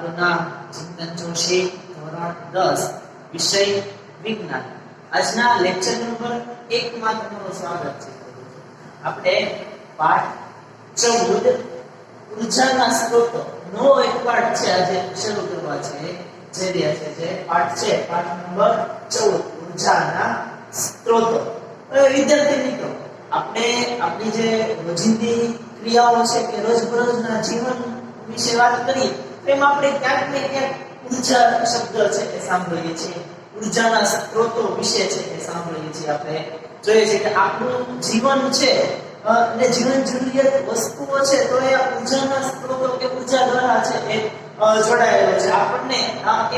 મારું નામ ચિંતન જોશી, ધોરણ 10, વિષય વિજ્ઞાન. આજના લેક્ચર નંબર 1 માં તમારું સ્વાગત છે. આપણે પાઠ 14 ઉર્જાના સ્ત્રોતો નો એક પાઠ છે આજે શરૂ કરવા છે. જે રહ્યા છે જે પાઠ છે, પાઠ નંબર 14 ઉર્જાના સ્ત્રોતો. વિદ્યાર્થી મિત્રો, આપણે આપણી જે રોજિંદી ક્રિયાઓ છે કે રોજબરોજના જીવન વિશે વાત કરીએ તેમાં આપણે ક્યાંક ને ક્યાંક ઉર્જા શબ્દ છે એ સાંભળીએ છીએ, ઉર્જાના સ્ત્રોતો વિશે છે એ સાંભળીએ છીએ. આપણે જોઈએ છે કે આપણું જીવન છે અને જીવન જરૂરિયાત વસ્તુઓ છે તો એ ઉર્જાના સ્ત્રોતો કે ઉર્જા દ્વારા છે એ જોડાયેલો છે. આપણને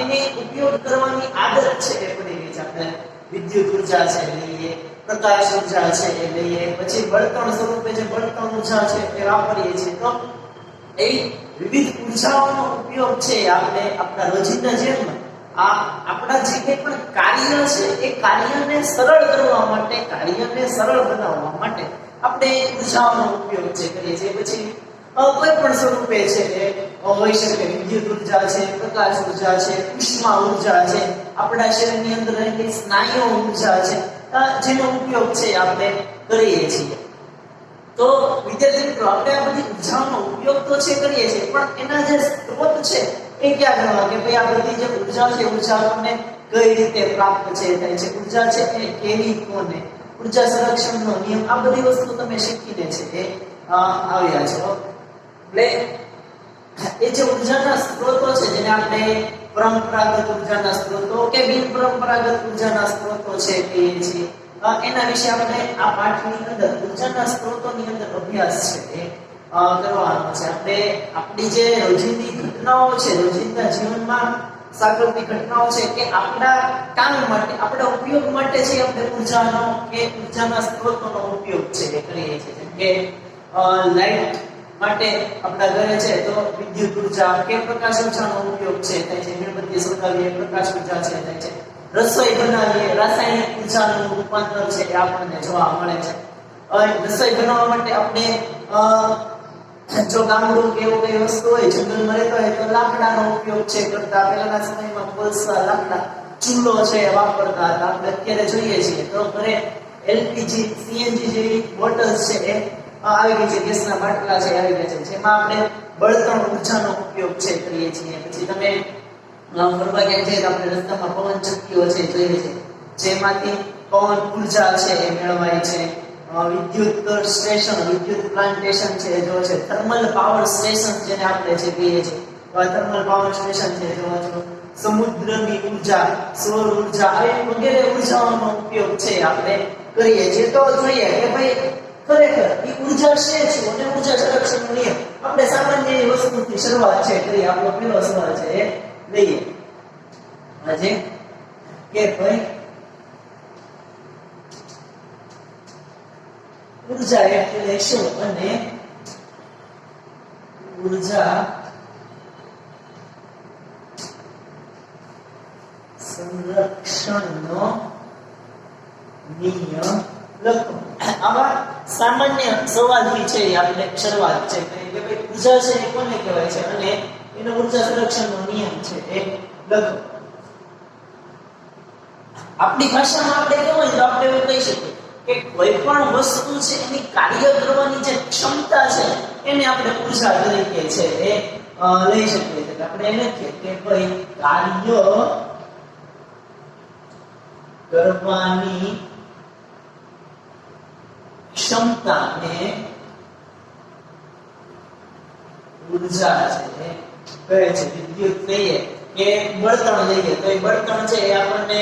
એને ઉપયોગ કરવાની આદત છે એ પડી ગઈ છે. આપણે વિદ્યુત ઉર્જા છે લઈએ, પ્રકાશ ઉર્જા છે એ લઈએ, પછી બળતણ સ્વરૂપે જે બળતણ ઉર્જા છે એ વાપરીએ છીએ. તો એ વિવિધ ઉર્જાઓનો ઉપયોગ છે આપણે આપણા રોજિંદા જીવનમાં આપણા જે કંઈ પણ કાર્ય છે એ કાર્યને સરળ કરવા માટે, કાર્યને સરળ બનાવવા માટે આપણે ઉર્જાઓનો ઉપયોગ છે કરીએ છીએ. પછી કોઈ પણ સ્વરૂપે છે એ હોઈ શકે, વિદ્યુત ઉર્જા છે, પ્રકાશ ઉર્જા છે, ઉષ્મા ઉર્જા છે, આપણા શરીરની અંદર રહેલી સ્નાયુ ઉર્જા છે, જેનો ઉપયોગ છે આપણે કરીએ છીએ. તો વિદ્યાર્થી મિત્રો, આપણે આ બધી ઉર્જાઓનો ઉપયોગ તો છે કરીએ છીએ, પણ એના જે સ્ત્રોત છે એ ક્યાં ગણવા કે ભાઈ આ બધી જે ઉર્જા છે, ઉર્જા આપણને કઈ રીતે પ્રાપ્ત છે થાય છે, ઉર્જા છે એ કેવી કોને, ઉર્જા સંરક્ષણનો નિયમ, આ બધી વસ્તુ તમે શીખીને છે એ આવ્યા છો. એટલે એ જે ઉર્જાના સ્ત્રોતો છે જેને આપણે પરંપરાગત ઉર્જાના સ્ત્રોતો કે બિન પરંપરાગત ઉર્જાના સ્ત્રોતો છે કહીએ છીએ, એના વિશે આપણે આ પાઠની અંદર ઉર્જાના સ્ત્રોતોની અંદર અભ્યાસ છે એ કરવાનો છે. આપણે આપણી જે રોજિંદી ઘટનાઓ છે, રોજિંદા જીવનમાં સાંકળતી ઘટનાઓ છે કે આપણા કામ માટે, આપણા ઉપયોગ માટે છે આપણે ઉર્જાનો કે ઉર્જાના સ્ત્રોતોનો ઉપયોગ છે એ કરીએ છીએ. જેમ કે લાઈટ માટે આપણા ઘરે છે તો વિદ્યુત ઉર્જા કે પ્રકાશ ઉર્જાનો ઉપયોગ છે થાય છે. મીણબત્તી સળગાવીએ, પ્રકાશ ઉર્જા છે થાય છે. રસોઈ બનાવીએ, રાસાયણિક ઉર્જાનું રૂપાંતર છે એ આપણને જોવા મળે છે. રસોઈ બનાવવા માટે આપણે જો ગામડું કે એવું કઈ વસ્તુ હોય, જંગલમાં રહેતો હોય તો લાકડાનો ઉપયોગ છે કરતા. પહેલાના સમયમાં કોલસા, લાકડા, ચૂલો છે વાપરતા હતા. આપણે અત્યારે જોઈએ છીએ તો ઘરે એલપીજી, સીએનજી જેવી બોટલ્સ છે એ આવી ગઈ છે, ગેસના બાટલા છે આવી ગયા છે, જેમાં આપણે બળતણ ઉર્જાનો ઉપયોગ છે કરીએ છીએ. પછી તમે ફરવા ક્યાંક જઈએ તો આપણે રસ્તામાં પવન ચક્કીઓ છે જોઈએ છે, જેમાંથી પવન ઉર્જા છે એ મેળવાય છે. વિદ્યુત સ્ટેશન, વિદ્યુત પ્લાન્ટેશન છે જો છે, થર્મલ પાવર સ્ટેશન જેને આપણે જે કહીએ છીએ, થર્મલ પાવર સ્ટેશન છે જો છો, સમુદ્રની ઉર્જા, સૌર ઉર્જા, આવી વગેરે ઉર્જાઓનો ઉપયોગ છે આપણે કરીએ છીએ. તો જોઈએ કે ભાઈ ખરેખર એ ઉર્જા છે શું અને ઉર્જા સંરક્ષણનો નિયમ. આપણે સામાન્ય વસ્તુથી શરૂઆત છે કરીએ. આપણો પહેલો સવાલ છે એ લઈએ આજે કે ભાઈ ઉર્જા એટલે શું અને ઉર્જા સંરક્ષણનો નિયમ લખો. આવા સામાન્ય સવાલથી છે આપણે શરૂઆત છે કે ભાઈ ઉર્જા છે એ કોને કહેવાય છે અને એનો ઉર્જા સંરક્ષણનો નિયમ છે એ લખો. આપણી ભાષામાં આપણે કહેવું તો આપણે એવું કહી શકીએ કે કોઈ પણ વસ્તુ છે એની કાર્ય કરવાની જે ક્ષમતા છે એને આપણે ઉર્જા તરીકે છે એ લઈ શકીએ છીએ. આપણે એને કહીએ કે ભાઈ કાર્ય કરવાની ક્ષમતાને ઉર્જા છે કહે છે. વિદ્યુત લઈએ કે બળતણ લઈએ તો એ બળતણ છે એ આપણને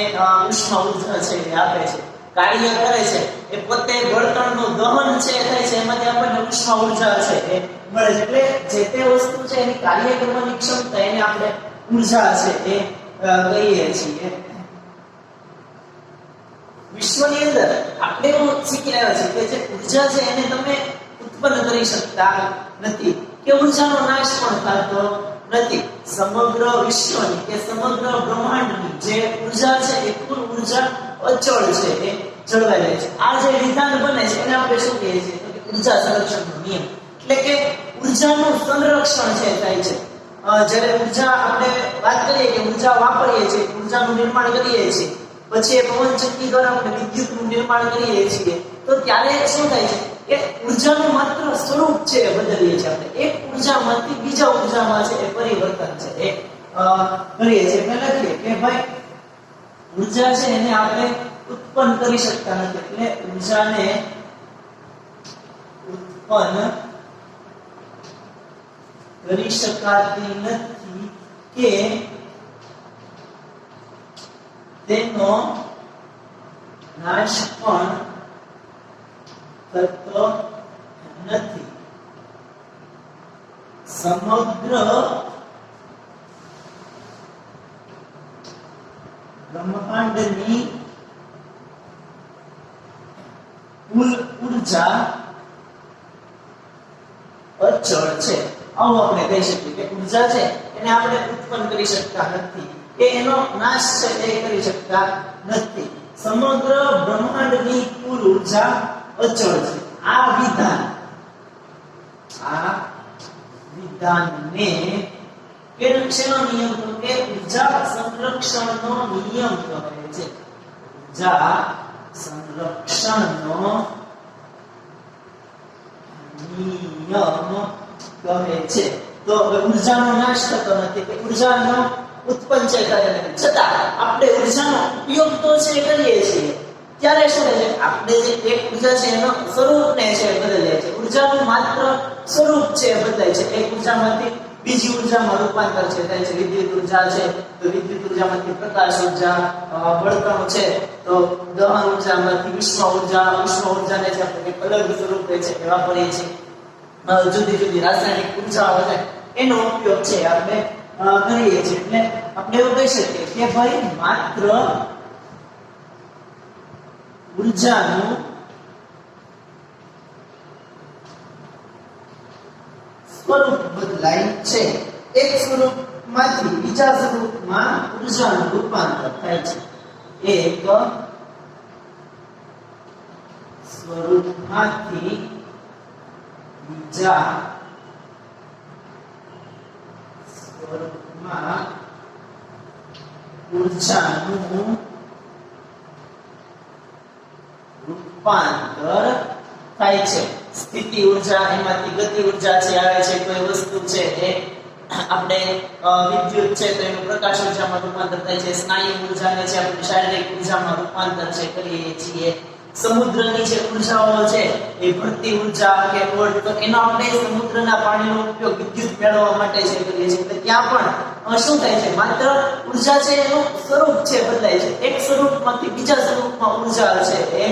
ઉષ્મા ઉર્જા છે એ આપે છે, કાર્ય કરે છે. એ પોતે બળતણનું દહન છે થાય છે, એમાંથી આપણને ઉષ્મા ઉર્જા છે એ મળે છે. એટલે જે તે વસ્તુ છે એની કાર્ય કરવાની ક્ષમતા એને આપણે ઉર્જા છે એ કહીએ છીએ. વિશ્વની અંદર આપણે એવું શીખી રહ્યા છીએ કે જે ઉર્જા છે એને તમે ઉત્પન્ન કરી શકતા નથી કે ઉર્જાનો નાશ પણ થતો નથી. સમગ્ર વિશ્વની કે સમગ્ર બ્રહ્માંડની જે ઉર્જા છે એ કુલ ઉર્જા અચળ છે એ જળવાઈ રહે છે. આ જે વિધાન બને છે એને આપણે શું કહીએ છીએ? ઉર્જા સંરક્ષણનો નિયમ. એટલે કે ઉર્જાનું સંરક્ષણ છે થાય છે. જ્યારે ઉર્જા આપણે વાત કરીએ કે ઉર્જા વાપરીએ છીએ, ઉર્જાનું નિર્માણ કરીએ છીએ, પછી એ પવન ચક્કી દ્વારા આપણે વિદ્યુતનું નિર્માણ કરીએ છીએ, તો ત્યારે શું થાય છે કે ઉર્જાનું માત્ર સ્વરૂપ છે એ બદલીએ છીએ. આપણે એક ઉર્જામાંથી બીજા ઉર્જામાં છે એ પરિવર્તન છે એ કરીએ છીએ. એટલે લખીએ કે ભાઈ ઉર્જા છે એને આપણે ઉત્પન્ન કરી શકતા નથી, એટલે ઉર્જાને ઉત્પન્ન કરી શકાતી નથી કે તેનો નાશ પણ થતો નથી. સમગ્ર બ્રહ્માંડની કુલ ઉર્જા અચળ છે. આવું આપણે કહી શકીએ કે ઉર્જા છે એને આપણે ઉત્પન્ન કરી શકતા નથી કે એનો નાશ છે એ કરી શકતા નથી. સમગ્ર બ્રહ્માંડની કુલ ઉર્જા અચળ છે. આ વિધાનને શેનો નિયમ તો કે ઉર્જા સંરક્ષણનો નિયમ કહે છે. ઉર્જા સંરક્ષણનો નિયમ કહે છે. તો ઉર્જાનો નાશ થતો નથી કે ઉર્જાનો ઉત્પન્ન છે કરે નથી, છતાં આપણે ઉર્જાનો ઉપયોગ તો છે કરીએ છીએ. ત્યારે શું થાય છે આપણે જે એક ઉર્જા છે એનો સ્વરૂપને છે બદલાય છે. ઉર્જાનું માત્ર સ્વરૂપ છે બદલાય છે. એક ઉર્જામાંથી બીજી ઉર્જામાં રૂપાંતર છે થાય છે. વિદ્યુત ઉર્જા છે તો વિદ્યુત ઉર્જામાંથી પ્રકાશ ઉર્જા, બળતણ છે તો દહન ઉર્જામાંથી ઉષ્મા ઉર્જાને છે આપણે અલગ સ્વરૂપે છે એ વાપરીએ છીએ. જુદી જુદી રાસાયણિક ઉર્જાઓ છે એનો ઉપયોગ છે આપણે કરીએ છીએ. એટલે આપણે એવું કહી શકીએ કે ભાઈ માત્ર ઉર્જાનું સ્વરૂપ બદલાય છે. એક સ્વરૂપમાંથી બીજા સ્વરૂપમાં ઉર્જાનું રૂપાંતર થાય છે. એક સ્વરૂપમાંથી બીજા સ્વરૂપમાં ઉર્જાનું રૂપાંતર થાય છે. સ્થિતિ ઉર્જા, એમાંથી ગતિ ઉર્જા છે આવે છે. કોઈ વસ્તુ છે એ આપણે વિદ્યુત છે તો એનું પ્રકાશ ઉર્જામાં રૂપાંતર થાય છે. સ્નાયુ ઉર્જાને છે આપણે શારીરિક ઉર્જામાં રૂપાંતર છે કરીએ છીએ. સમુદ્રની જે ઉર્જાઓ છે એ ભરતી ઉર્જા કે વોલ્ટ, તો એનો આપણે સમુદ્રના પાણીનો ઉપયોગ વિદ્યુત મેળવવા માટે છે કરીએ છીએ. એટલે ત્યાં પણ શું થાય છે માત્ર ઉર્જા છે એનું સ્વરૂપ છે બદલાય છે. એક સ્વરૂપમાંથી બીજા સ્વરૂપમાં ઉર્જા છે એ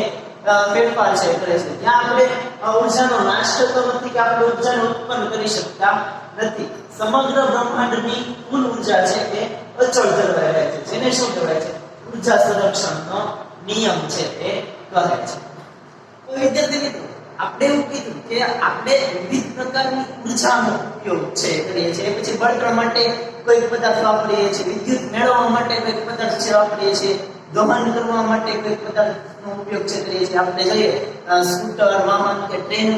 ફેરફાર છે કરે છે. ત્યાં આપણે ઉર્જાનો નાશ થતો નથી કે આપણે ઉર્જાને ઉત્પન્ન કરી શકતા નથી. સમગ્ર બ્રહ્માંડની કુલ ઉર્જા છે એ અચળ જળવાઈ રહે છે. જેને શું કહેવાય છે ઉર્જા સંરક્ષણનો નિયમ છે એ કહે છે. તો વિદ્યાર્થી મિત્રો આપણે એવું કીધું કે આપણે વિવિધ પ્રકારની ઉર્જાનો ઉપયોગ છે કરીએ છીએ. પછી બળતણ માટે કોઈ પદાર્થ વાપરીએ છીએ, વિદ્યુત મેળવવા માટે કોઈ પદાર્થ છે વાપરીએ છીએ, દહન કરવા માટે કોઈ પદાર્થનો ઉપયોગ છે કરીએ છીએ. આપણે જોઈએ સ્કૂટર, વાહન કે ટ્રેન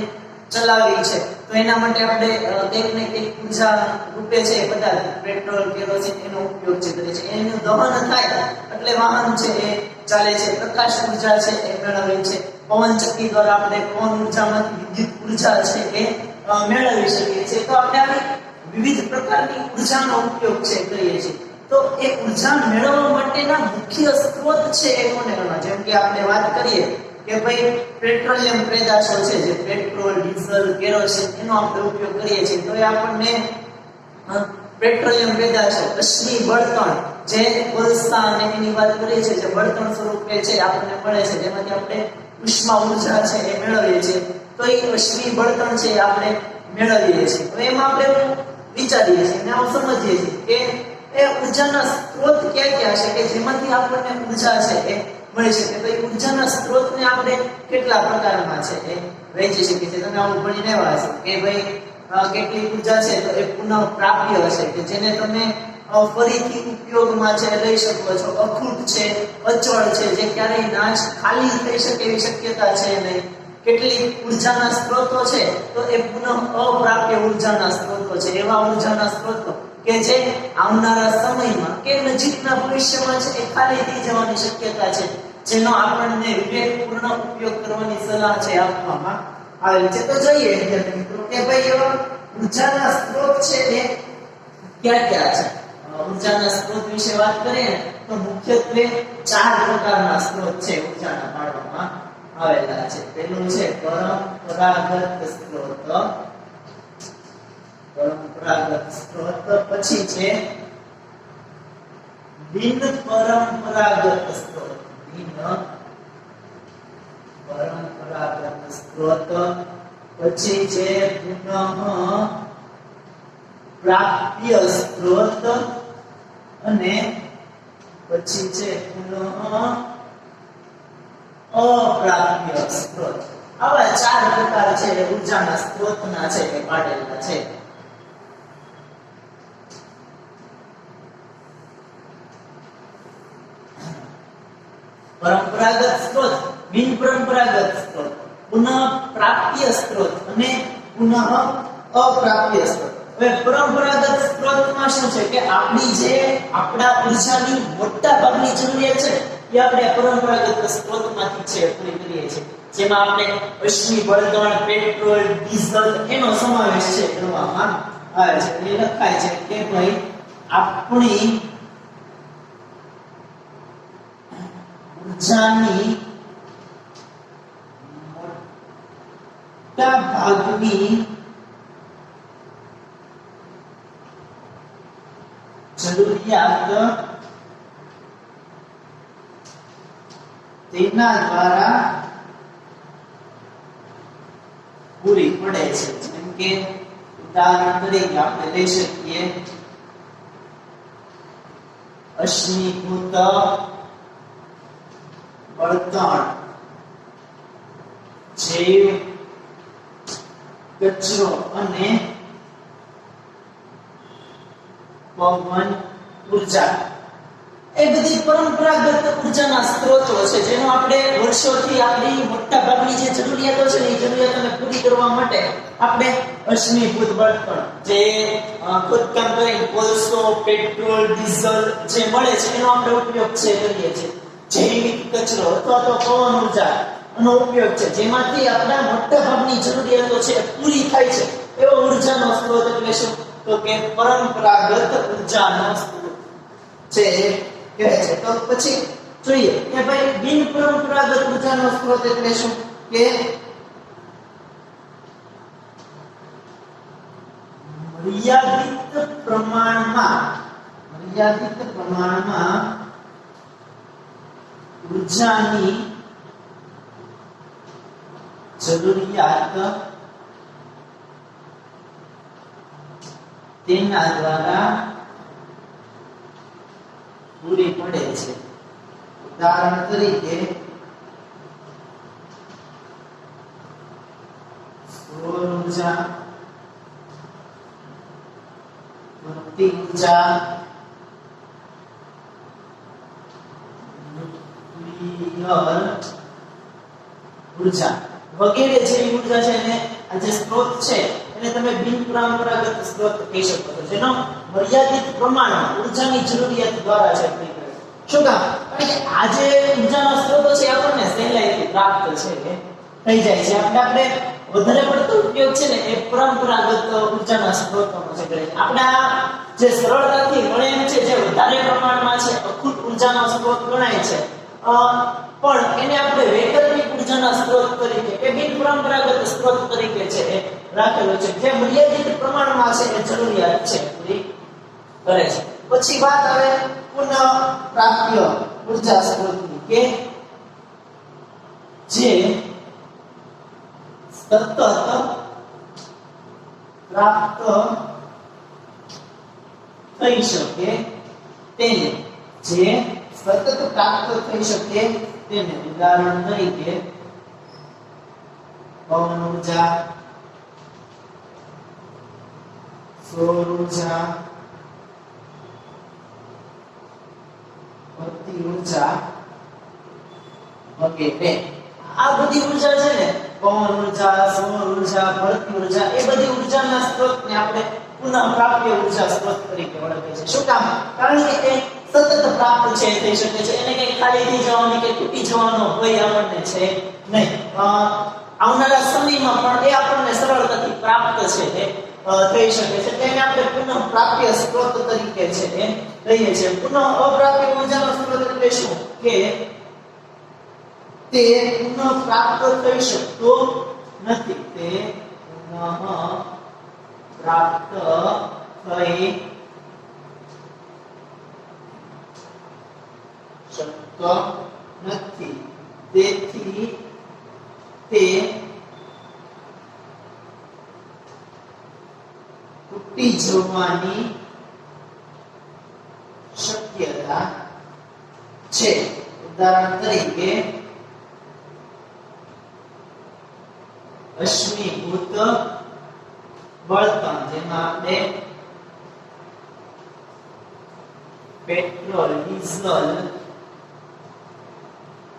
ચલાવી છે તો એના માટે આપણે કંઈક ને કંઈક ઉર્જા રૂપે છે પદાર્થ પેટ્રોલ, કેરોસીન એનો ઉપયોગ છે કરીએ છીએ. એનું દહન થાય એટલે વાહન છે એ ચાલે છે. પ્રકાશ ઉર્જા છે એ મેળવે છે. પવન ચક્કી દ્વારા આપણે પવન ઉર્જામાંથી વિદ્યુત ઉર્જા છે એ મેળવી શકીએ છીએ. તો આપણે આવી વિવિધ પ્રકારની ઉર્જાનો ઉપયોગ છે કરીએ છીએ. તો એ ઉર્જા મેળવવા માટેના મુખ્ય સ્ત્રોત છે એ કોને ગણવા? જેમ કે આપણે વાત કરીએ કે ભાઈ પેટ્રોલિયમ પેદાશો છે જે પેટ્રોલ, ડીઝલ, કેરોસીન એનો આપણે ઉપયોગ કરીએ છીએ. તો એ આપણને પેટ્રોલિયમ પેદાશો, અશ્મિ બળતણ જે કોલસા અને એની વાત કરીએ છીએ જે બળતણ સ્વરૂપે છે આપણને મળે છે, જેમાંથી આપણે ઉષ્મા ઉર્જા છે એ મેળવીએ છીએ. તો એ અશ્મિ બળતણ છે આપણે મેળવીએ છીએ. તો એમાં આપણે વિચારીએ છીએ અને આવું સમજીએ છીએ કે એ ઉર્જાના સ્ત્રોત ક્યાં ક્યાં છે કે જેમાંથી આપણને ઉર્જા છે એ મળી શકે. તો એ ઉર્જાના સ્ત્રોતને આપણે કેટલા પ્રકારમાં છે એ વહેંચી શકીએ છીએ. તમે આવું ભણીને આવ્યા હશો કે ભાઈ કેટલી ઉર્જા છે તો એ પુનઃ પ્રાપ્ય હશે કે જેને તમે ફરીથી ઉપયોગમાં છે લઈ શકો છો. અખૂટ છે, અચળ છે, જે ક્યારેય નાશ ખાલી થઈ શકે એવી શક્યતા છે નહીં. કેટલીક ઉર્જાના સ્ત્રોતો છે તો એ પુનઃ અપ્રાપ્ય ઉર્જાના સ્ત્રોતો છે. એવા ઉર્જાના સ્ત્રોતો કે જે આવનારા સમયમાં કે નજીકના ભવિષ્યમાં છે એ ખાલી થઈ જવાની શક્યતા છે, જેનો આપણને વિવેકપૂર્ણ ઉપયોગ કરવાની સલાહ છે આપવામાં આવેલી છે. તો જોઈએ વિદ્યાર્થી મિત્રો કે ભાઈ એવા ઉર્જાના સ્ત્રોત છે એ ક્યાં ક્યાં છે. ઉર્જાના સ્ત્રોત વિશે વાત કરીએ તો મુખ્યત્વે 4 પ્રકારના સ્ત્રોત છે ઉર્જાના પાડવામાં આવેલા છે. પહેલું છે પરંપરાગત સ્ત્રોત, પછી છે બિન પરંપરાગત સ્ત્રોત, પછી છે પુનઃ પ્રાપ્ય સ્ત્રોત અને પછી છે પુનઃ અપ્રાપ્ય સ્ત્રોત. આવા 4 પ્રકાર છે ઉર્જાના સ્ત્રોતના છે એ પાડેલા છે. પરંપરાગત સ્ત્રોત, બિન પરંપરાગત સ્ત્રોત, પુનઃ પ્રાપ્ય સ્ત્રોત અને પુનઃ અપ્રાપ્ય સ્ત્રોત. હવે પરંપરાગત સ્ત્રોતમાં શું છે કે આપણા ઉર્જાની મોટા ભાગની જરૂરિયાત છે એ આપણે પરંપરાગત સ્ત્રોતમાંથી છે પૂરી કરીએ છીએ, જેમાં આપણે અશ્મિ બળતણ, પેટ્રોલ, ડીઝલ એનો સમાવેશ છે કરવામાં આવે છે. એ લખાય છે કે ભાઈ આપણી ઉર્જાની મોટા ભાગની જરૂરિયાત તેના દ્વારા પૂરી પડે છે. જેમ કે ઉદાહરણ તરીકે આપણે લઈ શકીએ અશ્મિભૂત બળતણ, જૈવ કચરો અને પવન ઉર્જા. એ બધી પરંપરાગત ઉર્જાના સ્ત્રોતો છે જેનો આપણે વર્ષોથી આપણી મોટા ભાગની જે જરૂરિયાતો છે એ જરૂરિયાતોને પૂરી કરવા માટે આપણે અશ્મિભૂત બળતણ, જે ખોદકામ કરીને કોલસો, પેટ્રોલ, ડીઝલ જે મળે છે એનો આપણે ઉપયોગ છે કરીએ છીએ. જૈવિક કચરો અથવા તો પવન ઉર્જા નો ઉપયોગ છે, જેમાંથી આપણા મોટા ભાગની જરૂરિયાતો છે પૂરી થાય છે. એવો ઉર્જાનો સ્ત્રોત એટલે શું? તો કે પરંપરાગત ઉર્જાનો સ્ત્રોત છે કહે છે. તો પછી જોઈએ કે ભાઈ બિન પરંપરાગત ઉર્જાનો સ્ત્રોત એટલે શું? કે મર્યાદિત પ્રમાણમાં ઉર્જાની જરૂરિયાત તેના દ્વારા પૂરી પડે છે. ઉદાહરણ તરીકે સૌર ઉર્જા, ભૌતિક ઉર્જા, ઉર્જા વગેરે જેવી ઉર્જા છે ને આ જે સ્ત્રોત છે એને તમે બિન પરંપરાગત સ્ત્રોત કહી શકો છો, જેનો મર્યાદિત પ્રમાણમાં ઉર્જાની જરૂરિયાત દ્વારા છે. શું કામ? કારણ કે આ જે ઉર્જાના સ્ત્રોતો છે આપણને સહેલાઈથી પ્રાપ્ત છે થઈ જાય છે. આપણે વધારે પડતો ઉપયોગ છે ને એ પરંપરાગત ઉર્જાના સ્ત્રોતોનો છે. આપણા જે સરળતાથી મળે એમ છે, જે વધારે પ્રમાણમાં છે અખૂટ ઉર્જાનો સ્ત્રોત ગણાય છે, પણ એને આપણે વૈકલ્પિક ઉર્જાના સ્ત્રોત તરીકે કે બિન પરંપરાગત સ્ત્રોત તરીકે છે એ રાખેલો છે, જે મર્યાદિત પ્રમાણમાં છે એ જરૂરિયાત છે પૂરી કરે છે. પછી વાત આવે પુનઃ પ્રાપ્ય ઉર્જા સ્ત્રોતની, કે જે સતત પ્રાપ્ત થઈ શકે તેને, જે સતત પ્રાપ્ત થઈ શકે તેને. ઉદાહરણ તરીકે પવન ઉર્જા, સૌર ઉર્જા, ભૌતિક ઉર્જા વગેરે. આ બધી ઉર્જા છે ને, પવન ઉર્જા, સૌર ઉર્જા, ભૌતિક ઉર્જા, એ બધી ઉર્જા ઉર્જાના સ્ત્રોતને આપણે પુનઃપ્રાપ્ય ઉર્જા સ્ત્રોત તરીકે ઓળખીએ છીએ. શું કામ? કારણ કે તે સતત પ્રાપ્ત છે થઈ શકે છે, એને કઈ ખાલી થઈ જવાની કે તૂટી જવાનો ભય આપણને છે નહીં. આવનારા સમયમાં પણ એ આપણને સરળતાથી પ્રાપ્ત છે થઈ શકે છે. તેને આપણે પુનઃપ્રાપ્ય સ્ત્રોત તરીકે છે એ કહીએ છીએ. પુનઃઅપ્રાપ્ય ઉર્જાનો સ્ત્રોત એટલે શું? કે તે પુનઃ પ્રાપ્ત થઈ શકતો નથી. તે પુનઃ પ્રાપ્ત થઈ શકતો નથી. તેથી તે તૂટી જવાની શક્યતા છે. ઉદાહરણ તરીકે અશ્મિભૂત બળતણ, જેમાં આપણે પેટ્રોલ, ડીઝલ,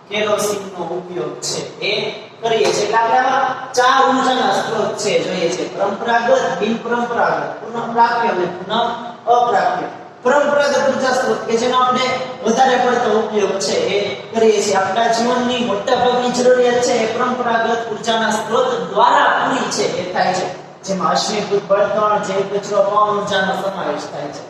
કેરોસીનનો ઉપયોગ છે એ કરીએ છીએ. એટલે આપણે આમાં 4 ઉર્જાના સ્ત્રોત છે જોઈએ છે: પરંપરાગત, બિન પરંપરાગત, પુનઃપ્રાપ્ય અને પુનઃઅપ્રાપ્ય. પરંપરાગત ઉર્જા સ્ત્રોત કે જેનો આપણે વધારે પડતો ઉપયોગ છે એ કરીએ છીએ. આપણા જીવનની મોટાભાગની જરૂરિયાત છે એ પરંપરાગત ઉર્જાના સ્ત્રોત દ્વારા પૂરી છે એ થાય છે, જેમાં અશ્મિભૂત બળતણ, જૈવ કચરો, પવન ઉર્જાનો સમાવેશ થાય છે.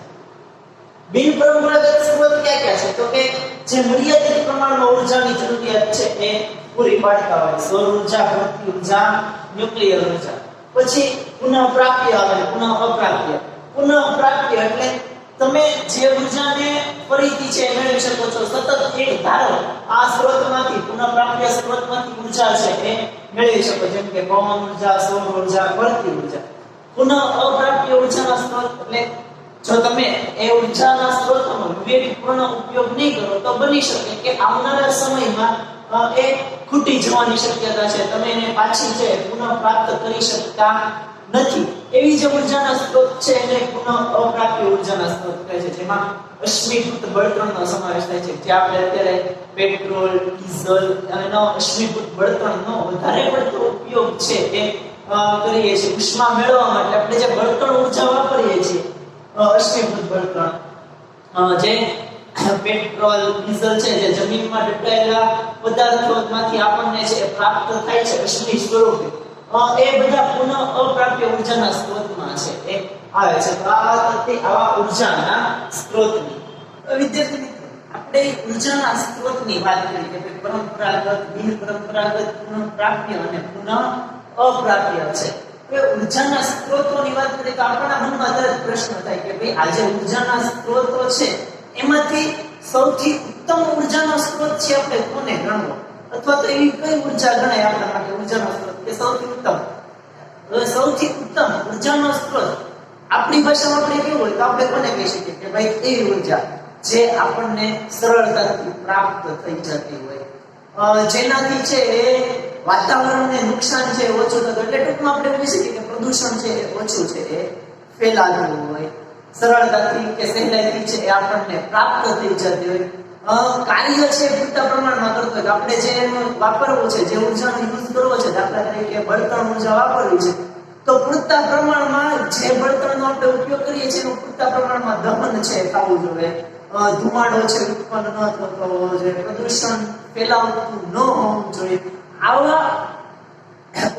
બિન પરંપરાગત સ્ત્રોત ક્યાં છે? તો કે જે મર્યાદિત પ્રમાણમાં ઉર્જાની જરૂરિયાત છે એ પૂરી પાડતા હોય: સૌર ઉર્જા, પૃથ્વી ઉર્જા, ન્યુક્લિયર ઉર્જા. પછી પુનઃપ્રાપ્ય આવે, પુનઃઅપ્રાપ્ય. પુનઃપ્રાપ્ય એટલે તમે જે ઉર્જાને ફરીથી છે મેળવી શકો છો, સતત એક ધારો આ સ્ત્રોતમાંથી, પુનઃપ્રાપ્ય સ્ત્રોતમાંથી ઉર્જા છે એ મેળવી શકો, જેમ કે પવન ઉર્જા, સૌર ઉર્જા, પૃથ્વી ઉર્જા. પુનઃઅપ્રાપ્ય ઉર્જાના સ્ત્રોત એટલે જો તમે એ ઉર્જાના સ્ત્રોતનો વિવેકપૂર્ણ ઉપયોગ નહીં કરો તો બની શકે કે આવનારા સમયમાં એ ખૂટી જવાની શક્યતા છે. તમે એને પાછી છે પુનઃપ્રાપ્ત કરી શકતા નથી. એવી જે ઉર્જાના સ્ત્રોત છે એને પુનઃઅપ્રાપ્ય ઉર્જાના સ્ત્રોત કહે છે, જેમાં અશ્મિભૂત બળતણનો સમાવેશ થાય છે. જે આપણે અત્યારે પેટ્રોલ, ડીઝલ અને અશ્મિભૂત બળતણનો વધારે પડતો ઉપયોગ છે એ કરીએ છીએ. ઉષ્મા મેળવવા માટે આપણે જે બળતણ ઉર્જા વાપરીએ છીએ, અશ્મિભૂત બળતણ, જે પેટ્રોલ, ડીઝલ છે, જે જમીનમાં દટાયેલા પદાર્થોમાંથી આપણને છે પ્રાપ્ત થાય છે અશ્મિ સ્વરૂપે, એ બધા પુનઃઅપ્રાપ્ય ઉર્જાના સ્ત્રોતમાં છે એ આવે છે. તો આવા ઉર્જાના સ્ત્રોતની વિદ્યાર્થી મિત્રો આપણે ઉર્જાના સ્ત્રોતની વાત કરી કે પરંપરાગત, બિન પરંપરાગત, પુનઃપ્રાપ્ય અને પુનઃઅપ્રાપ્ય છે. ઉર્જાના સ્ત્રોતોની વાત કરીએ તો આપણા મનમાં તરત પ્રશ્ન થાય કે ભાઈ આ જે ઉર્જાના સ્ત્રોતો છે એમાંથી સૌથી ઉત્તમ ઉર્જાનો સ્ત્રોત છે આપણે કોને ગણવો, અથવા તો એવી કઈ ઉર્જા ગણાય આપણા માટે ઉર્જાનો સ્ત્રોત કે સૌથી ઉત્તમ? હવે સૌથી ઉત્તમ ઉર્જાનો સ્ત્રોત આપણી ભાષામાં આપણે કેવું હોય તો આપણે કોને કહી શકીએ કે ભાઈ એવી ઉર્જા જે આપણને સરળતાથી પ્રાપ્ત થઈ જતી હોય, જેનાથી છે એ વાતાવરણને નુકસાન છે ઓછું થતું. એટલે ટૂંકમાં આપણે કહી શકીએ કે પ્રદૂષણ છે એ ઓછું છે એ ફેલાતું હોય, સરળતાથી કે સહેલાઈથી છે એ આપણને પ્રાપ્ત થઈ જતી હોય, કાર્ય છે પૂરતા પ્રમાણમાં કરતો હોય. આપણે જે વાપરવું છે, જે ઉર્જાનો યુઝ કરવો છે, દાખલા તરીકે બળતણ ઉર્જા વાપરવી છે, તો પૂરતા પ્રમાણમાં જે બળતણનો આપણે ઉપયોગ કરીએ છીએ એનું પૂરતા પ્રમાણમાં દહન છે થવું જોઈએ, ધુમાડો છે ઉત્પન્ન ન થતો હોવો જોઈએ, પ્રદૂષણ ફેલાવતું ન હોવું જોઈએ. આવા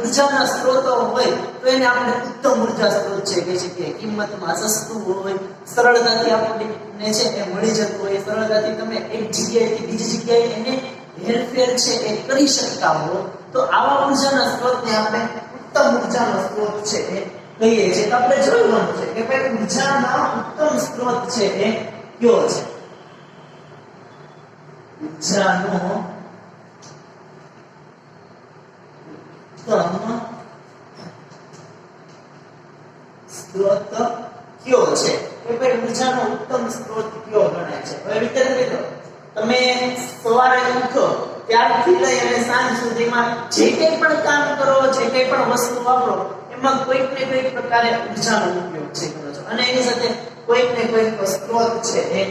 ઉર્જાના સ્ત્રોતો હોય તો એને આપણે ઉત્તમ ઉર્જા સ્ત્રોત છે કહી શકીએ. કિંમતમાં સસ્તું હોય, સરળતાથી આપણને છે એ મળી જતું હોય, સરળતાથી તમે એક જગ્યાએથી બીજી જગ્યાએ એને હેરફેર છે એ કરી શકતા હો, તો આવા ઉર્જાના સ્ત્રોતને આપણે ઉત્તમ ઉર્જાનો સ્ત્રોત છે એ કહીએ છીએ. તો આપણે જોવાનું છે કે ભાઈ ઉર્જાના ઉત્તમ સ્ત્રોત છે એ કયો છે. ઉર્જાનો સ્ત્રોત કયો છે, કે ભાઈ ઉર્જાનો ઉત્તમ સ્ત્રોત કયો ગણાય છે. હવે વિચારી મિત્રો, તમે સવારે ઉઠો ત્યારથી લઈ અને સાંજ સુધીમાં જે કંઈ પણ કામ કરો, જે કંઈ પણ વસ્તુ વાપરો, એમાં કોઈક ને કોઈક પ્રકારે ઉર્જાનો ઉપયોગ છે કરો છો, અને એની સાથે કોઈક ને કોઈક સ્ત્રોત છે એ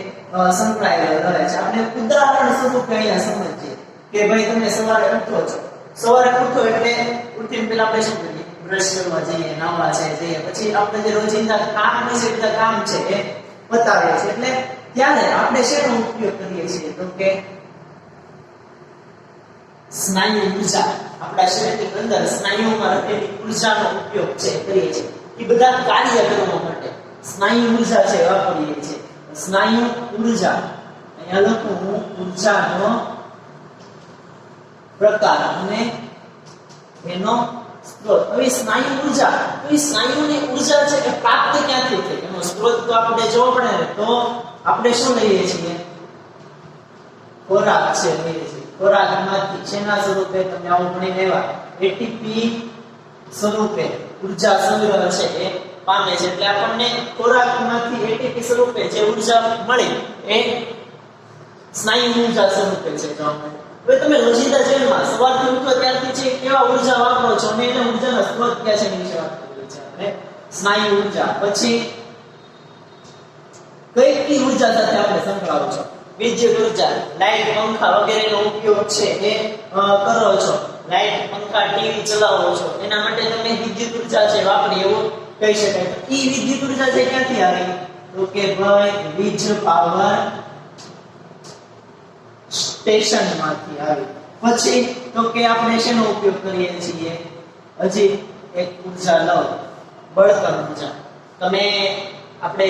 સંકળાયેલો રહે છે. આપણે ઉદાહરણ સ્વરૂપે અહીંયા સમજીએ કે ભાઈ તમે સવારે ઉઠો છો, સવારે ઉઠો એટલે ઉઠીને પહેલા આપણે શું કરીએ? બ્રશ કરવા જઈએ, નાવા જઈએ, પછી આપણે જે રોજિંદા કામ હોય છે બધા કામ છે એ બતાવીએ છીએ, એટલે ત્યારે આપણે શેનો ઉપયોગ કરીએ છીએ તો કે સ્નાયુ ઊર્જા, આપણા શરીરની અંદર સ્નાયુમાં રહેલી ઊર્જાનો ઉપયોગ છે કરીએ છીએ એ બધા કાર્ય કરવા માટે સ્નાયુ ઊર્જા છે વાપરીએ છીએ. સ્નાયુ ઊર્જા અહીંયા લખું હું ઊર્જાનો પ્રકાર અને એનો સ્ત્રોત. હવે સ્નાયુ ઊર્જા, તો એ સ્નાયુની ઊર્જા છે એ પ્રાપ્ત ક્યાંથી થાય એનો સ્ત્રોત તો આપણે જોવો પડે ને, તો આપણે શું લઈએ છીએ? ખોરાક છે લઈએ છીએ. ખોરાકમાંથી શેના સ્વરૂપે તમે આવું ભણી લેવા એટીપી સ્વરૂપે ઊર્જા સંગ્રહ છે એ પામે છે, એટલે આપણને ખોરાકમાંથી એટીપી સ્વરૂપે જે ઊર્જા મળી એ સ્નાયુ ઊર્જા સ્વરૂપે છે. હવે તમે રોજિંદા જીવનમાં સવારથી ઉઠો ત્યારથી છે કેવા ઊર્જા વાપરો છો અને એના ઊર્જાનો સ્ત્રોત ક્યાં છે એની વિશે વાત કરીએ છીએ આપણે. સ્નાયુ ઊર્જા, પછી કઈ ઊર્જા સાથે આપણે સંકળાવો છો? વિદ્યુત ઊર્જા, લાઇટ, પંખા વગેરેનો ઉપયોગ છે એ કરો છો, લાઇટ, પંખા, ટીવી ચલાવો છો, એના માટે તમે વિદ્યુત ઊર્જા છે વાપરી એવું કહી શકાય. તો ઈ વિદ્યુત ઊર્જા છે ક્યાંથી આવી? તો કે ભાઈ વીજ પાવર સ્ટેશન માંથી આવી. પછી તો કે આપણે શેનો ઉપયોગ કરીએ છીએ? હજી એક ઊર્જા લો, બળતણ ઊર્જા. તમે આપણે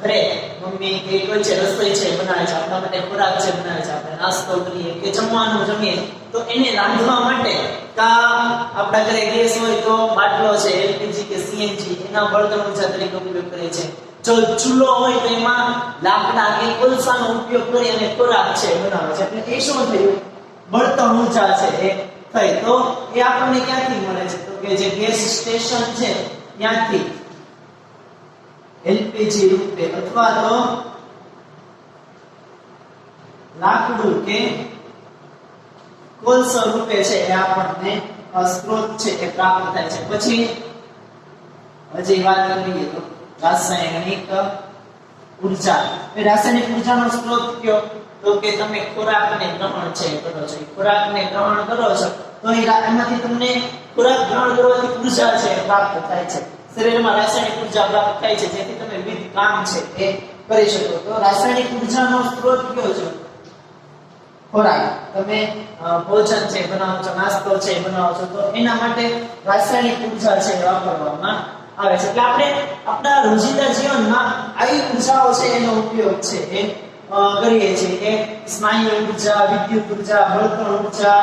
ઘરે મમ્મી કે કોઈ છે રસોઈ છે બનાવે છે, આપણા માટે ખોરાક છે બનાવે છે, આપણે નાસ્તો કરીએ કે જમવાનું જમીએ, તો એને રાંધવા માટે કા આપણા ઘરે ગેસ હોય તો બાટલો છે, એલપીજી કે સીએનજી, એના બળતણ ઊર્જા તરીકે ઉપયોગ કરીએ છીએ. જો ચૂલો હોય તો એમાં લાકડા કે કોલસાનો ઉપયોગ કરી અને ખોરાક છે બનાવે છે, એટલે એ શું થયું? બળતણ ઊર્જા છે એ થઈ. તો એ આપણને ક્યાંથી મળે છે? તો કે જે ગેસ સ્ટેશન છે ત્યાંથી એલપીજી રૂપે અથવા તો લાકડું કે કોલસા રૂપે છે એ આપણને સ્ત્રોત છે એ પ્રાપ્ત થાય છે. પછી હજી વાત કરીએ તો રાસાયણિક ઊર્જા. એ રાસાયણિક ઊર્જાનો સ્ત્રોત કયો? તો કે તમે ખોરાકને ગ્રહણ છે કરો છો, ખોરાકને ગ્રહણ કરો છો તો એમાંથી તમને ખોરાક ગ્રહણ કરવાથી ઊર્જા છે પ્રાપ્ત થાય છે, શરીરમાં રાસાયણિક ઊર્જા પ્રાપ્ત થાય છે, જેથી તમે વિવિધ કામ છે એ કરી શકો. તો રાસાયણિક ઊર્જાનો સ્ત્રોત કયો છે? ખોરાક. તમે ભોજન છે બનાવો છો, નાસ્તો છે બનાવો છો, તો એના માટે રાસાયણિક ઊર્જા છે વાપરવામાં આવે છે. એટલે આપણે આપણા રોજિંદા જીવનમાં આવી ઊર્જાઓ છે એનો ઉપયોગ છે એ કરીએ છીએ કે સ્નાયુ ઊર્જા, વિદ્યુત ઊર્જા, બળતણ ઊર્જા,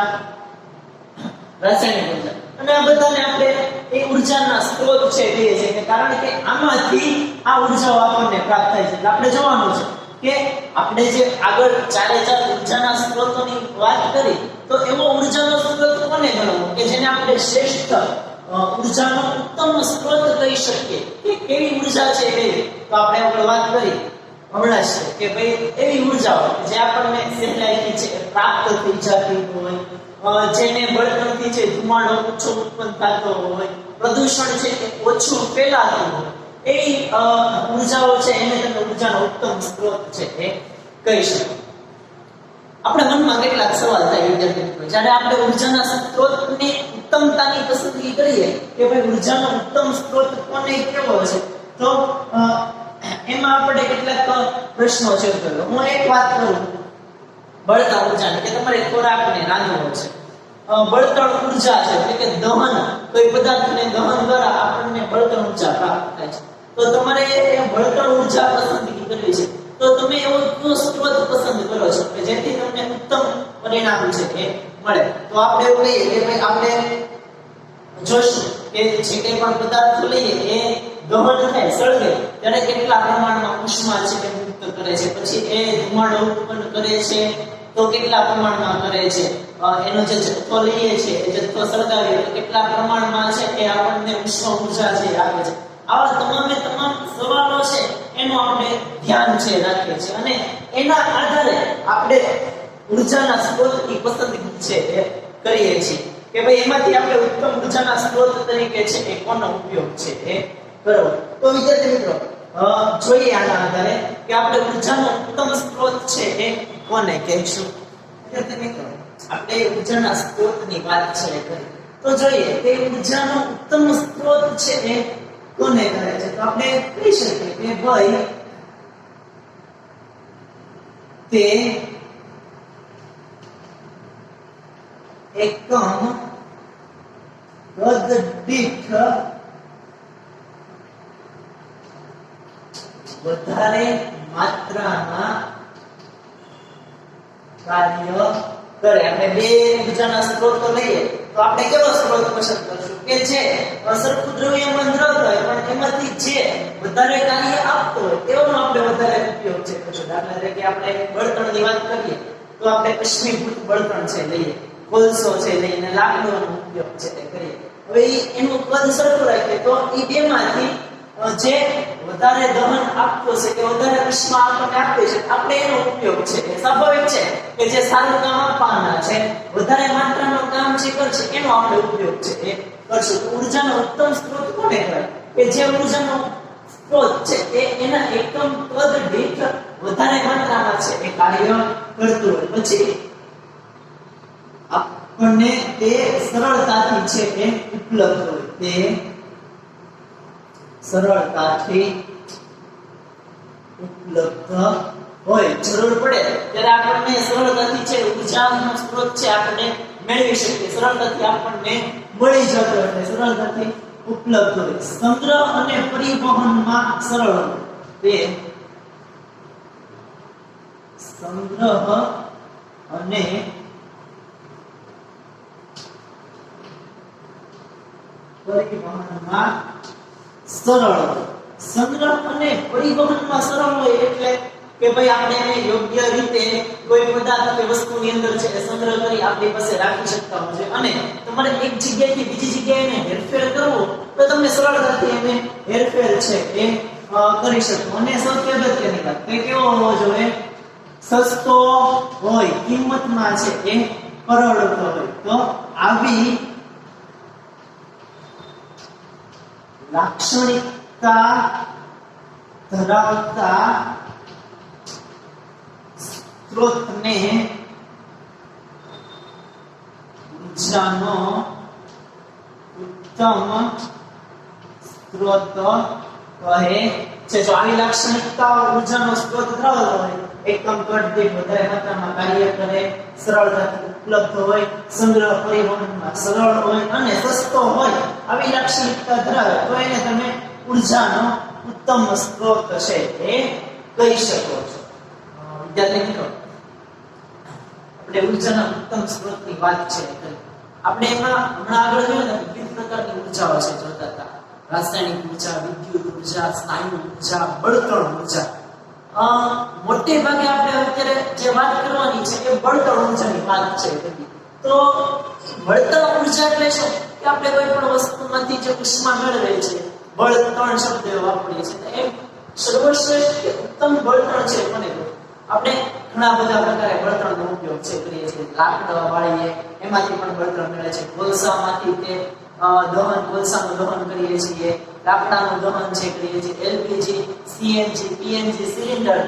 રાસાયણિક ઊર્જા. અને આ બધાને આપણે એ ઊર્જાના સ્ત્રોત છે કહીએ છીએ કે કારણ કે આમાંથી આ ઊર્જાઓ આપણને પ્રાપ્ત થાય છે. એટલે આપણે જોવાનું છે કે આપણે જે આગળ ચારે ચાર ઊર્જાના સ્ત્રોતોની વાત કરી, તો એવો ઊર્જાનો સ્ત્રોત કોને ગણવો કે જેને આપણે શ્રેષ્ઠ ઊર્જાનો ઉત્તમ સ્ત્રોત કહી શકીએ કે કેવી ઊર્જા છે એ? તો આપણે આગળ વાત કરી હમણાં છે કે ભાઈ એવી ઊર્જાઓ જે આપણને સહેલાઈથી છે પ્રાપ્ત થઈ જતી હોય, જેને બળતણથી છે ધુમાડો ઓછો ઉત્પન્ન થતો હોય, પ્રદૂષણ છે એ ઓછું ફેલાતું હોય, એવી ઊર્જાઓ છે એને તમે ઊર્જાનો ઉત્તમ સ્ત્રોત છે એ કહી શકો. આપણા મનમાં કેટલાક સવાલ થાય વિદ્યાર્થી મિત્રો, જ્યારે આપણે ઊર્જાના સ્ત્રોતની ઉત્તમતાની પસંદગી કરીએ કે ભાઈ ઊર્જાનો ઉત્તમ સ્ત્રોત કોને કેવો છે, તો એમાં આપણે કેટલાક પ્રશ્નો છે. હું એક વાત કરું બળતણ ઊર્જાની, કે તમારે ખોરાકને રાંધવો છે, બળતણ ઊર્જા છે એટલે કે દહન, કોઈ પદાર્થને દહન દ્વારા આપણને બળતણ ઊર્જા પ્રાપ્ત થાય છે. તો તમારે બળતણ ઊર્જા પસંદગી કરવી છે, તો તમે એવો સ્ત્રોત પસંદ કરો છો કે જેથી તમને ઉત્તમ પરિણામ છે એ મળે. તો આપણે એવું કહીએ કે ભાઈ આપણે જોશું કે જે કંઈ પણ પદાર્થો લઈએ એ દહન થાય, સળગે ત્યારે કેટલા પ્રમાણમાં ઉષ્મા છે એ મુક્ત કરે છે, પછી એ ધુમાડો ઉત્પન્ન કરે છે તો કેટલા પ્રમાણમાં કરે છે, એનો જે જથ્થો લઈએ છે એ જથ્થો સળગાવીએ તો કેટલા પ્રમાણમાં છે એ આપણને ઉષ્મા ઊર્જા છે આપે છે. આવા તમામ સવાલો છે એનું આપણે ધ્યાન છે રાખીએ છીએ અને એના આધારે આપણે ઊર્જાના સ્ત્રોતની પસંદગી છે એ કરીએ છીએ કે ભાઈ એમાંથી આપણે ઉત્તમ ઊર્જાના સ્ત્રોત તરીકે છે એ કોનો ઉપયોગ છે એ કરવો. તો વિદ્યાર્થી મિત્રો જોઈએ આના આધારે કે આપણે ઊર્જાનો ઉત્તમ સ્ત્રોત છે એ કોને કહીશું. વિદ્યાર્થી મિત્રો આપણે ઊર્જાના સ્ત્રોતની વાત છે કરી, તો જોઈએ કે ઊર્જાનો ઉત્તમ સ્ત્રોત છે એ કોને કહે છે? તો આપણે કહી શકીએ કે ભાઈ તે એકમ કદ દીઠ વધારે માત્રામાં કાર્ય કરે. આપણે બે ઊર્જાના સ્ત્રોતો લઈએ તો આપણે કેવો સ્ત્રોત પસંદ કરશું કે જે સરખું દ્રવ્યમાન દ્રવ્ય હોય પણ એમાંથી જે વધારે કાર્ય આપતો હોય તેનો આપણે વધારે ઉપયોગ છે કરશું. દાખલા તરીકે આપણે બળતણની વાત કરીએ તો આપણે અશ્મિભૂત બળતણ છે લઈએ, કોલસો છે લઈને લાકડાનો ઉપયોગ છે તે કરીએ. હવે એનું કદ સરખું રાખીએ તો એ બેમાંથી જે વધારે દહન આપતો છે કે વધારે ઉષ્મા આપણને આપે છે આપણે એનો ઉપયોગ છે. એ સ્વાભાવિક છે કે જે સારું કામ આપવાના છે વધારે માત્રામાં કામ જે કરશે એનો આપણે ઉપયોગ છે એ કરશું. તો ઊર્જાનો ઉત્તમ સ્ત્રોત કોને કહેવાય? કે જે ઊર્જાનો સ્ત્રોત છે એ એના એકમ કદ દીઠ વધારે માત્રામાં છે એ કાર્ય કરતું હોય. પછી આપણને તે સરળતાથી છે એ ઉપલબ્ધ હોય, તે સરળતાથી ઉપલબ્ધ હોય, જરૂર પડે ત્યારે આપણને સરળતાથી છે ઊર્જાનો સ્ત્રોત છે આપણે મેળવી શકીએ, સરળતાથી આપણને મળી જતો એટલે સરળતાથી ઉપલબ્ધ હોય. સંગ્રહ અને પરિવહનમાં સરળ હોય, તે સંગ્રહ અને પરિવહનમાં સરળ. સંગ્રહ અને પરિવહનમાં સરળ હોય એટલે કે ભાઈ આપણે એને યોગ્ય રીતે કોઈ પદાર્થ કે વસ્તુની અંદર છે એ સંગ્રહ કરી આપણી પાસે રાખી શકતા હોય છે અને તમારે એક જગ્યાએથી બીજી જગ્યાએ એને હેરફેર કરવો તો તમને સરળતાથી એને હેરફેર છે એ કરી શકો. અને સૌથી અગત્યની વાત કે કેવો હોવો જોઈએ? સસ્તો હોય, કિંમતમાં છે એ પરવડતો હોય. તો આવી લાક્ષણિકતા ધરાવતા સ્ત્રોતને ઊર્જાનો ઉત્તમ સ્ત્રોત કહે છે. જો આવી લાક્ષણિકતા ઊર્જાનો સ્ત્રોત ધરાવતો હોય, એકમ કદ દીઠ વધારે માત્રામાં કાર્ય કરે, સરળતાથી ઉપલબ્ધ હોય, સંગ્રહ પરિવહનમાં સરળ હોય અને સસ્તો હોય, આવી લાક્ષણિકતા ધરાવે તો એને તમે ઊર્જાનો ઉત્તમ સ્ત્રોત છે એ કહી શકો છો. વિદ્યાર્થી મિત્રો, આપણે ઊર્જાના ઉત્તમ સ્ત્રોતની વાત છે આપણે એમાં હમણાં આગળ જોયું ને વિવિધ પ્રકારની ઊર્જાઓ છે જોતા હતા. રાસાયણિક ઊર્જા, વિદ્યુત ઊર્જા, સ્નાયુ ઊર્જા, બળતણ ઊર્જા. મોટે ભાગે આપણે અત્યારે જે વાત કરવાની છે એ બળતણ ઊર્જાની વાત છે. તો બળતણ ઊર્જા એટલે શું કે આપણે કોઈ પણ વસ્તુમાંથી જે ઉષ્મા મેળવે છે, બળતણ શબ્દ વાપરીએ છીએ. એમ સર્વશ્રેષ્ઠ ઉત્તમ બળતણ છે કોને કહે? આપણે ઘણા બધા પ્રકારે બળતણનો ઉપયોગ છે કરીએ છીએ. લાકડા વાળીએ એમાંથી પણ બળતણ મળે છે. કોલસામાંથી તે કોલસાનું દહન કરીએ છીએ, લાકડાનું દહન છે કરીએ છીએ, એલપીજી, સીએનજી, પીએનજી સિલિન્ડર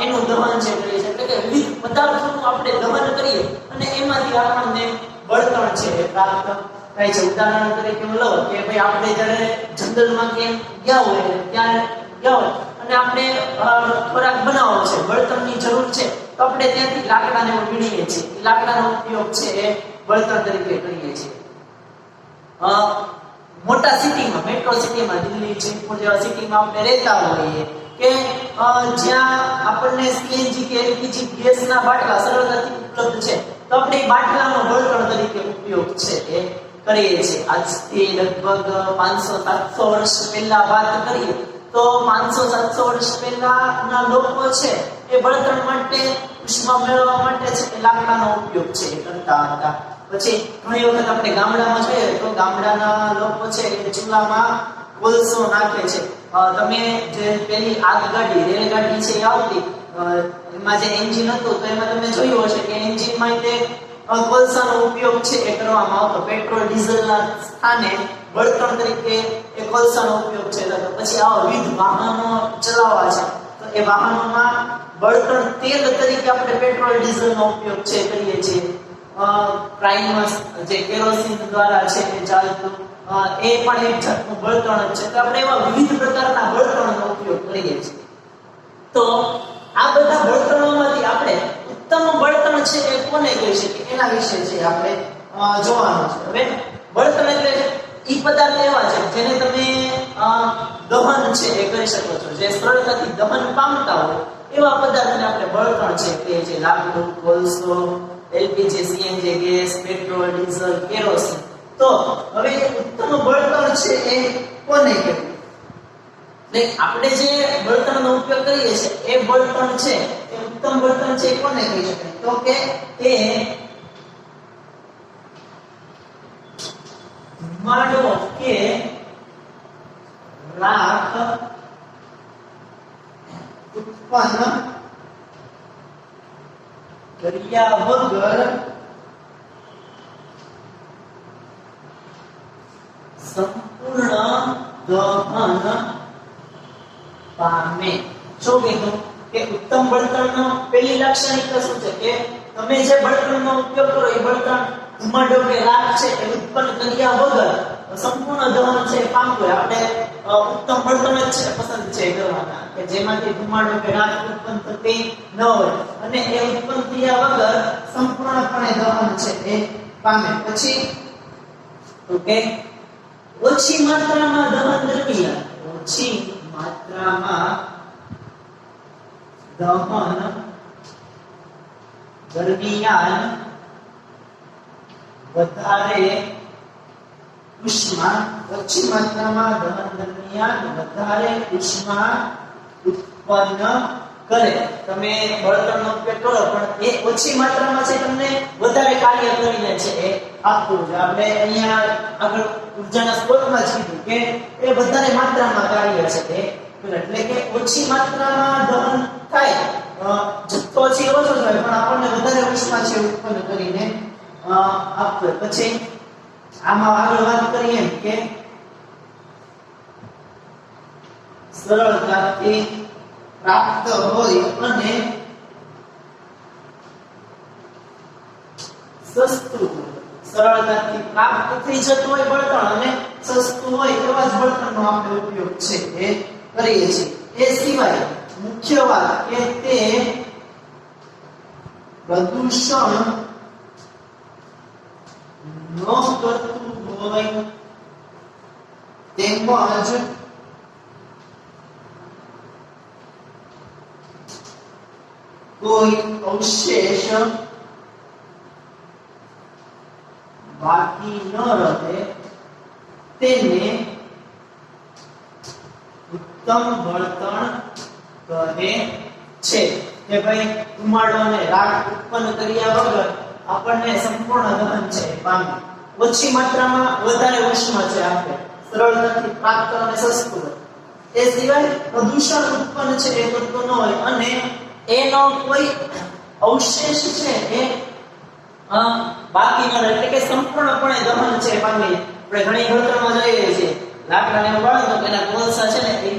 એનું દહન છે કરીએ છીએ. એટલે કે વિવિધ પદાર્થોનું આપણે દહન કરીએ અને એમાંથી આપણને બળતણ છે એ પ્રાપ્ત થાય છે. ઉદાહરણ તરીકે લો કે ભાઈ આપણે જ્યારે જંગલમાં કે ગયા હોય ત્યાં ગયા હોય અને આપણે ખોરાક બનાવવો છે, બળતણની જરૂર છે તો આપણે ત્યાંથી લાકડાને વીણીએ છીએ. લાકડાનો ઉપયોગ છે એ બળતણ તરીકે કરીએ છીએ. મોટા સિટીમાં, મેટ્રો સિટીમાં, દિલ્હી, જયપુર જેવા સિટીમાં આપણે રહેતા હોઈએ કે જ્યાં આપણને સીએનજી કે એલપીજી ગેસના બાટલા સરળતાથી ઉપલબ્ધ છે તો આપણે એ બાટલાનો બળતણ તરીકે ઉપયોગ છે એ કરીએ છીએ. આજથી લગભગ 500-700 વર્ષ પહેલા વાત કરીએ તો 500-700 વર્ષ પહેલાના લોકો છે એ બળતણ માટે, ઉષ્મા મેળવવા માટે છે એ લાકડાનો ઉપયોગ છે એ કરતા હતા. પછી ઘણી વખત આપણે ગામડામાં જોઈએ તો ગામડાના લોકો છે એ ચૂલામાં કોલસો નાખે છે. તમે જે પેલી આગગાડી, રેલગાડી છે એ આવતી એમાં જે એન્જિન હતું તો એમાં તમે જોયું હશે કે એન્જિનમાં તે કોલસાનો ઉપયોગ છે એ કરવામાં આવતો. પેટ્રોલ ડીઝલના સ્થાને બળતણ તરીકે એ કોલસાનો ઉપયોગ છે થતો. પછી આવા વિવિધ વાહનો ચલાવવા છે તો એ વાહનોમાં બળતણ તેલ તરીકે આપણે પેટ્રોલ ડીઝલનો ઉપયોગ છે કરીએ છીએ. પ્રાઇમસ જે કેરોસીન દ્વારા છે એ ચાલતું એ પણ એક જાતનું બળતણ જ છે. તો આપણે એવા વિવિધ પ્રકારના બળતણનો ઉપયોગ કરીએ છીએ. તો આ બધા બળતણોમાંથી આપણે ઉત્તમ બળતણ છે એ કોને કહી શકીએ એના વિશે છે આપણે જોવાનું છે. હવે બળતણ એટલે ઈ પદાર્થ એવા છે જેને તમે દહન છે એ કરી શકો છો, જે સરળતાથી દહન પામતા હોય એવા પદાર્થને આપણે બળતણ છે કે જે લાકડું, કોલસો, LPG, CNG gas, petrol, diesel, kerosene. તો હવે ઉત્તમ બળતણ છે એ કોને કહેવાય? આપણે જે બળતણનો ઉપયોગ કરીએ છીએ એ બળતણ છે એ ઉત્તમ બળતણ છે કોને કહી શકાય? તો કે એ ધુમાડો કે રાખ ઉત્પન્ન કર્યા વગર સંપૂર્ણ દહન પામે. શું કીધું કે ઉત્તમ બળતણનો પહેલી લાક્ષણિકતા શું છે કે તમે જે બળતણનો ઉપયોગ કરો એ બળતણ ધુમાડો કે રાખ છે એ ઉત્પન્ન કર્યા વગર સંપૂર્ણ દહન છે પામતું હોય. આપણે ઉત્તમ બળતણ જ છે પસંદ છે કરવાના કે જેમાંથી ધુમાડો કે રાખ ઉત્પન્ન થતી ન હોય અને એ ઉત્પન્ન થયા વગર સંપૂર્ણપણે દહન છે એ પામે. પછી તો કે ઓછી માત્રામાં દહન દરમિયાન ઓછી માત્રામાં દહન દરમિયાન વધારે ઉષ્મા ઓછી માત્રામાં દહન દરમિયાન વધારે ઉષ્મા ઉત્પન્ન કરે. તમે બળતણનો ઉપયોગ કરો પણ એ ઓછી માત્રામાં છે તમને વધારે કાર્ય કરીને છે એ આપવું છે. આપણે અહીંયા આગળ ઉર્જાના સ્ત્રોતમાં જ કીધું કે એ વધારે માત્રામાં કાર્ય છે તે એટલે કે ઓછી માત્રામાં દહન થાય, જથ્થો છે ઓછો થાય પણ આપણને વધારે ઉષ્મા છે ઉત્પન્ન કરીને આપતો. પછી આમાં આગળ વાત કરીએ કે સરળતાથી પ્રાપ્ત હોય અને સસ્તું સરળતાથી પ્રાપ્ત થઈ જતું હોય બળતણ અને સસ્તું હોય એવા જ બળતણનો આપણે ઉપયોગ છે એ કરીએ છીએ. એ સિવાય મુખ્ય વાત કે તે પ્રદૂષણ ન કરતું હોય તેમજ કોઈ અવશેષ બાકી ન રહે તેને ઉત્તમ બળતણ કહે છે. કે ભાઈ ધુમાડો અને રાખ ઉત્પન્ન કર્યા વગર આપણને સંપૂર્ણ દહન છે પામે, ઓછી માત્રામાં વધારે ઉષ્મા છે આપણે સરળતાથી પ્રાપ્ત અને સસ્તું હોય. એ સિવાય પ્રદૂષણ ઉત્પન્ન છે એ કરતું ન હોય અને એનો કોઈ અવશેષ છે એ બાકી ન રહે એટલે કે સંપૂર્ણપણે દહન છે પામી. આપણે ઘણી બળતણમાં જોઈએ છીએ લાકડાને બાળો તો પેલા કોલસા છે ને એ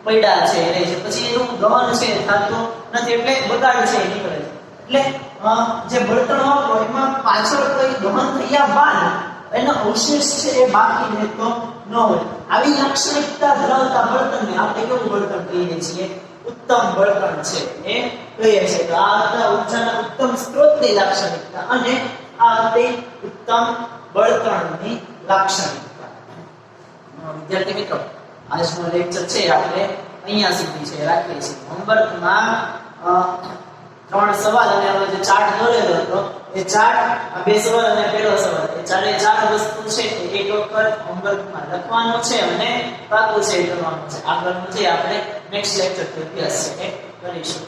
પૈડા છે રહે છે, પછી એનું દહન છે થતું નથી એટલે બગાડ છે નીકળે છે. એટલે જે બળતણ વાપરો એમાં પાછળ કોઈ દહન થયા બાદ એનો અવશેષ છે એ બાકી રહેતો ન હોય. આવી લાક્ષણિકતા ધરાવતા બળતણને આપણે કેવું બળતણ કહીએ છીએ? ઉત્તમ બળતણ છે એ કહીએ છીએ. તો આ હતા ઉર્જાના ઉત્તમ સ્ત્રોતની લાક્ષણિકતા અને આ હતી ઉત્તમ બળતણની લાક્ષણિકતા. વિદ્યાર્થી મિત્રો, આજનો લેક્ચર છે આપણે અહીંયા સુધી છે રાખીએ છીએ. હોમવર્કમાં 3 સવાલ અને આપણે જે ચાર્ટ દોરેલો હતો એ ચાર્ટ, આ 2 સવાલ અને પહેલો સવાલ, એ ચારે ચાર વસ્તુ છે એ એક વખત હોમવર્કમાં લખવાનું છે અને પાકું છે કરવાનું છે. આગળનું જે આપણે નેક્સ્ટ લેક્ચર અભ્યાસ છે એ કરીશું.